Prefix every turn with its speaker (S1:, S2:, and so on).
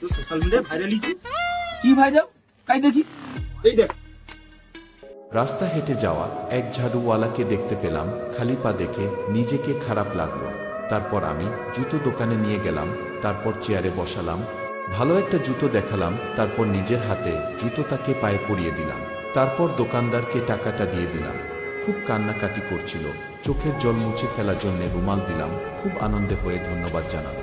S1: তো সোশ্যাল মিডিয়ায় ভাইরাল হয়েছে।
S2: কি ভাইরাল? কাই দেখি।
S1: এই দেখ।
S3: রাস্তা হেঁটে যাওয়া এক ঝাড়ুওয়ালাকে দেখতে পেলাম, খালি পা দেখে নিজেকে খারাপ লাগলো। তারপর আমি জুতো দোকানে নিয়ে গেলাম, তারপর চেয়ারে বসালাম, ভালো একটা জুতো দেখালাম, তারপর নিজের হাতে জুতো তাকে পায়ে পরিয়ে দিলাম, তারপর দোকানদারকে টাকাটা দিয়ে দিলাম। খুব কান্নাকাটি করছিল, চোখের জল মুছে ফেলার জন্য রুমাল দিলাম, খুব আনন্দে হয়ে ধন্যবাদ জানালো।